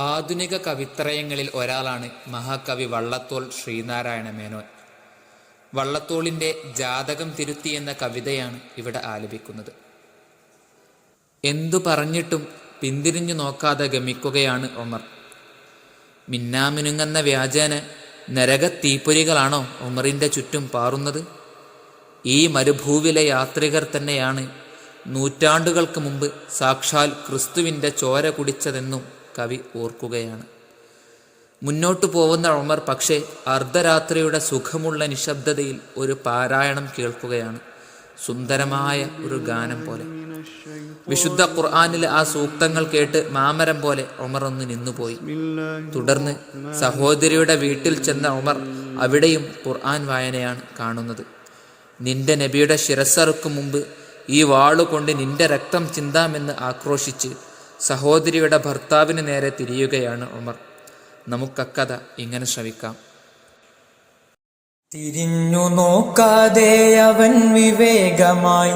ആധുനിക കവിത്രയങ്ങളിൽ ഒരാളാണ് മഹാകവി വള്ളത്തോൾ ശ്രീനാരായണ മേനോൻ. വള്ളത്തോളിൻ്റെ ജാതകം തിരുത്തി എന്ന കവിതയാണ് ഇവിടെ ആലപിക്കുന്നത്. എന്തു പറഞ്ഞിട്ടും പിന്തിരിഞ്ഞു നോക്കാതെ ഗമിക്കുകയാണ് ഉമർ. മിന്നാമിനുങ്ങുന്ന വ്യാജേന നരകത്തീപ്പൊരികളാണോ ഉമറിൻ്റെ ചുറ്റും പാറുന്നത്? ഈ മരുഭൂവിലെ യാത്രികർ തന്നെയാണ് നൂറ്റാണ്ടുകൾക്ക് മുമ്പ് സാക്ഷാൽ ക്രിസ്തുവിൻ്റെ ചോര കുടിച്ചതെന്നും കവി ഓർക്കുകയാണ്. മുന്നോട്ടു പോകുന്ന ഉമർ പക്ഷേ അർദ്ധരാത്രിയുടെ സുഖമുള്ള നിശബ്ദതയിൽ ഒരു പാരായണം കേൾക്കുകയാണ്, സുന്ദരമായ ഒരു ഗാനം പോലെ. വിശുദ്ധ ഖുർആനിലെ ആ സൂക്തങ്ങൾ കേട്ട് മാമരം പോലെ ഉമർ ഒന്ന് നിന്നുപോയി. തുടർന്ന് സഹോദരിയുടെ വീട്ടിൽ ചെന്ന ഉമർ അവിടെയും ഖുർആൻ വായനയാണ് കാണുന്നത്. നിന്റെ നബിയുടെ ശിരസ്സറുക്കും മുമ്പ് ഈ വാളുകൊണ്ട് നിന്റെ രക്തം ചിന്താമെന്ന് ആക്രോശിച്ച് സഹോദരിയുടെ ഭർത്താവിന് നേരെ തിരിയുകയാണ് ഉമർ. നമുക്കക്കഥ ഇങ്ങനെ ശ്രവിക്കാം. തിരിഞ്ഞു നോക്കാതെ അവൻ വിവേകമായി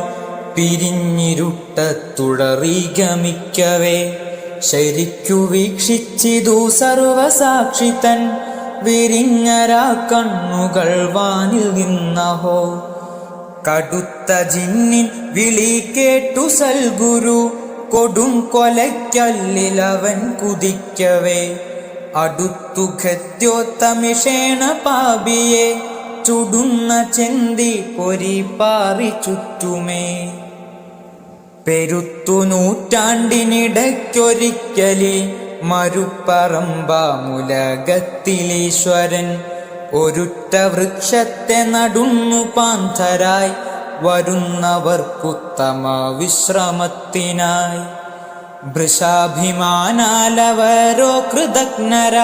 പിരിഞ്ഞിരുട്ടത്തുടറി ഗമിക്കവേ, ശരിക്കു വീക്ഷിച്ചിതു സർവസാക്ഷി തൻ വിരിഞ്ഞരാ കണ്ണുകൾ വാനിൽ നിന്നഹോ. കടുത്ത ജിന്നിൻ വിളി കേട്ടു സൽഗുരു കൊടും കൊലയ്ക്കല്ലിലവൻ കുതിക്കവേ, അടുത്തു ഖദ്യോത്തമിഷേണ പാപിയെ ചുടുന്ന ചെന്തി പൊരി പാറി ചുറ്റുമേ. പെരുത്തു നൂറ്റാണ്ടിനിടയ്ക്കൊരിക്കലി മരുപ്പറമ്പാമുലകത്തിലീശ്വരൻ ഒരുറ്റ വൃക്ഷത്തെ നടുന്നു പാന്തരായി വരുന്നവർക്കുത്തമ വിശ്രമത്തിനായി. വൃഷാഭിമാനാലവരോ കൃതജ്ഞര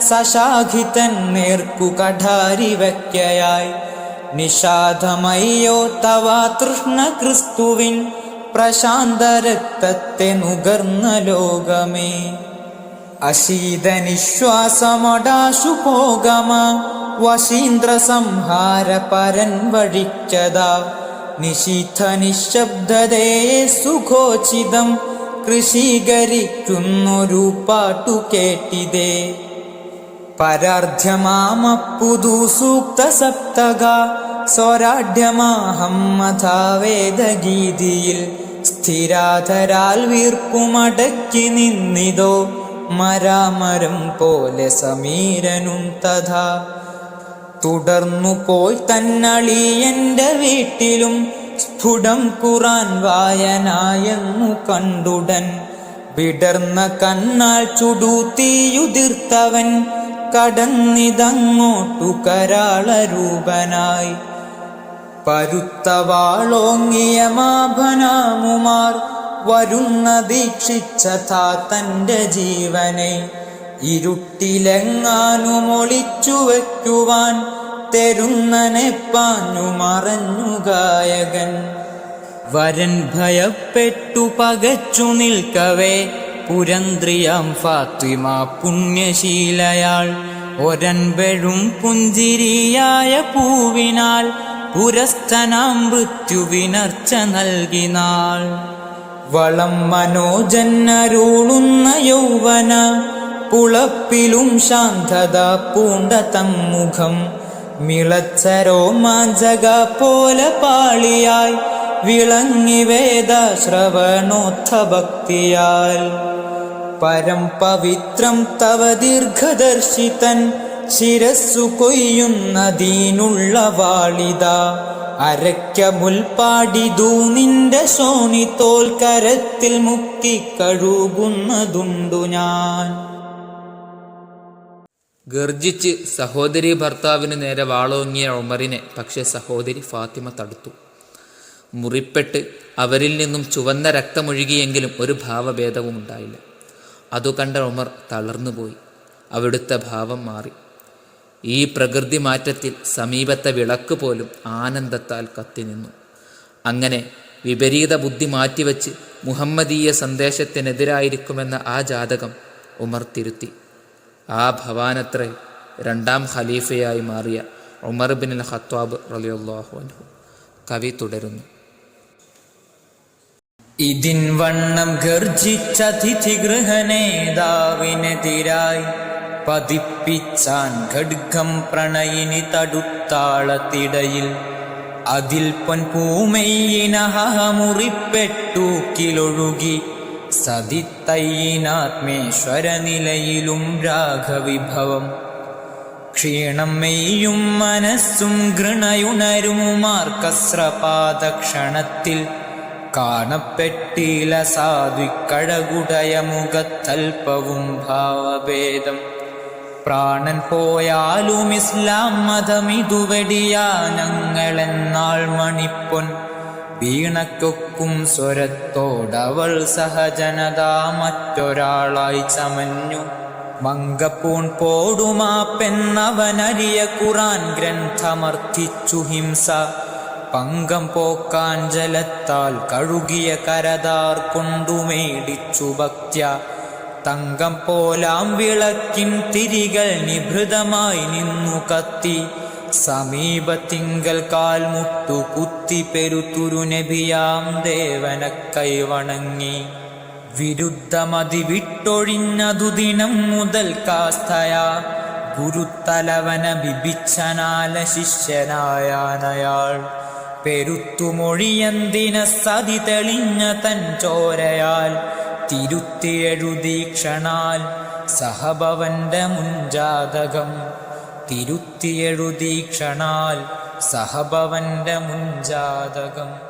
സശാഖിതൻ നേർക്കു കഠാരി വയ്ക്കയായി. നിഷാദമയ്യോ തവാ തൃഷ്ണ ക്രിസ്തുവിൻ പ്രശാന്ത രക്തത്തെ നുകർന്ന ലോകമേ. അശീത നിശ്വാസമൊടാശു പോകമ വശീന്ദ്ര സംഹാര പരൻ വഴിക്കതാ. നിശീഥ നിശബ്ദതയെ സുഖോചിതം കൃഷീകരിക്കുന്നൊരു പാട്ടു കേട്ടിതേ. പരാർധ്യമാമപ്പുതു സൂക്ത സപ്തക സ്വരാഢ്യമാഹമ്മധാവേദഗീതിയിൽ സ്ഥിരാധരാൽ വീർപ്പുമടക്കി നിന്നിതോ മരാമരം പോലെ സമീരനും തഥാ. തുടർന്നു പോയി തന്നളിയന്റെ വീട്ടിലും സ്ഫുടം ഖുറാൻ വായനായെന്നു കണ്ടുടൻ വിടർന്ന കണ്ണാൽ ചുടുതീയുതിർത്തവൻ കടന്നിതങ്ങോട്ടു കരാളരൂപനായി. പരുത്ത വാളോങ്ങിയ മാഭനാമുമാർ വരുന്ന ദീക്ഷിച്ചതാ തൻ്റെ ജീവനെ. ഇരുട്ടിലെങ്ങാനും ഒളിച്ചു വയ്ക്കുവാൻ തെരുന്നനെ പാഞ്ഞു മറഞ്ഞു ഗായകൻ. വരൻ ഭയപ്പെട്ടു പകച്ചു നിൽക്കവേ പുരന്ദ്രിയാം ഫാത്തിമ പുണ്യശീലയാൾ ഒരൻപെഴും പുഞ്ചിരിയായ പൂവിനാൽ പുരസ്തനാം മൃത്യുവിനർച്ച നൽകിനാൾ. വളം മനോജന്നരുളുന്ന യൗവന പുളപ്പിലും ശാന്തത പൂണ്ട തമ്മുഖം മിളച്ച രോമാഞ്ചക പോലെ പാളിയായി വിളങ്ങി വേദശ്രവണോത്ഥ ഭക്തിയാൽ. പരം പവിത്രം തവ ദീർഘദർശിതൻ ശിരസ്സു കൊയ്യുന്നതീനുള്ള വാളിത. അരയ്ക്ക മുൽപ്പാടിതു നിന്റെ ശോണിത്തോൽ കരത്തിൽ മുക്കിക്കഴുകുന്നതുണ്ടു ഞാൻ. ഗർജിച്ച് സഹോദരി ഭർത്താവിന് നേരെ വാളോങ്ങിയ ഉമറിനെ പക്ഷേ സഹോദരി ഫാത്തിമ തടുത്തു. മുറിപ്പെട്ട് അവരിൽ നിന്നും ചുവന്ന രക്തമൊഴുകിയെങ്കിലും ഒരു ഭാവഭേദവും ഉണ്ടായില്ല. അതു കണ്ട ഉമർ തളർന്നുപോയി. അവിടുത്തെ ഭാവം മാറി. ഈ പ്രകൃതി മാറ്റത്തിൽ സമീപത്തെ വിളക്ക് പോലും ആനന്ദത്താൽ കത്തിനിന്നു. അങ്ങനെ വിപരീത ബുദ്ധി മാറ്റിവെച്ച് മുഹമ്മദീയ സന്ദേശത്തിനെതിരായിരിക്കുമെന്ന ആ ജാതകം ഉമർ തിരുത്തി. ആ ഭവാനത്രേ രണ്ടാം ഖലീഫയായി മാറിയ ഉമർ ബിൻ ഖത്താബ് റളിയല്ലാഹു അൻഹു. കവി തുടരുന്നു. ഇതിൻ വണ്ണം ഗർജിച്ചതിഥി ഗൃഹനേതാവിനെതിരായി പതിപ്പിച്ചാൻ ഖഡ്ഗം പ്രണയിനി തടുത്താളത്തിടയിൽ. അതിൽ പൊൻപൂമയിനഹമുറിപ്പെട്ടു കിലൊഴുകി സതിത്തയ്യിനാത്മേശ്വര നിലയിലും രാഘവിഭവം. ക്ഷീണം മെയ്യും മനസ്സും ഗൃണയുണരുമാർക്കസ്രപാദക്ഷണത്തിൽ കാണപ്പെട്ടില സാധ്വിക്കഴകുടയ മുഖത്തൽപ്പവും ഭാവഭേദം. പ്രാണൻ പോയാലും ഇസ്ലാം മതമിതുവെടിയാനങ്ങളെന്നാൾ മണിപ്പൊൻ വീണക്കൊക്കും സ്വരത്തോടവൾ സഹജനതാ മറ്റൊരാളായി ചമഞ്ഞു. മങ്കപ്പൂൺ പോടുമാ പെണ്ണവനരിയ ഖുറാൻ ഗ്രന്ഥമർത്ഥിച്ചു ഹിംസ. പങ്കം പോക്കാൻ ജലത്താൽ കഴുകിയ കരതാർ കൊണ്ടുമേടിച്ചു ഭക്ത്യ. തങ്കം പോലാം വിളക്കിൻ തിരികൾ നിഭൃതമായി നിന്നു കത്തി. സമീപത്തിങ്കൽ കാൽമുട്ടു കുത്തി പെരുത്തുരു നബിയാം ദേവനെ കൈവണങ്ങി. വിരുദ്ധമതി വിട്ടൊഴിഞ്ഞതു ദിനം മുതൽ കാസ്തയാ ഗുരുത്തലവന ബിഭിച്ചനാല ശിഷ്യനായാനയാൾ. പെരുത്തുമൊഴിയന്തിന സതി തെളിഞ്ഞ തൻ ചോരയാൽ തിരുത്തിയെഴുതീക്ഷണാൽ സഹഭവന്റെ മുൻജാതകം. തിരുത്തിയെഴുതീക്ഷണാൽ സഹഭവന്റെ മുൻജാതകം.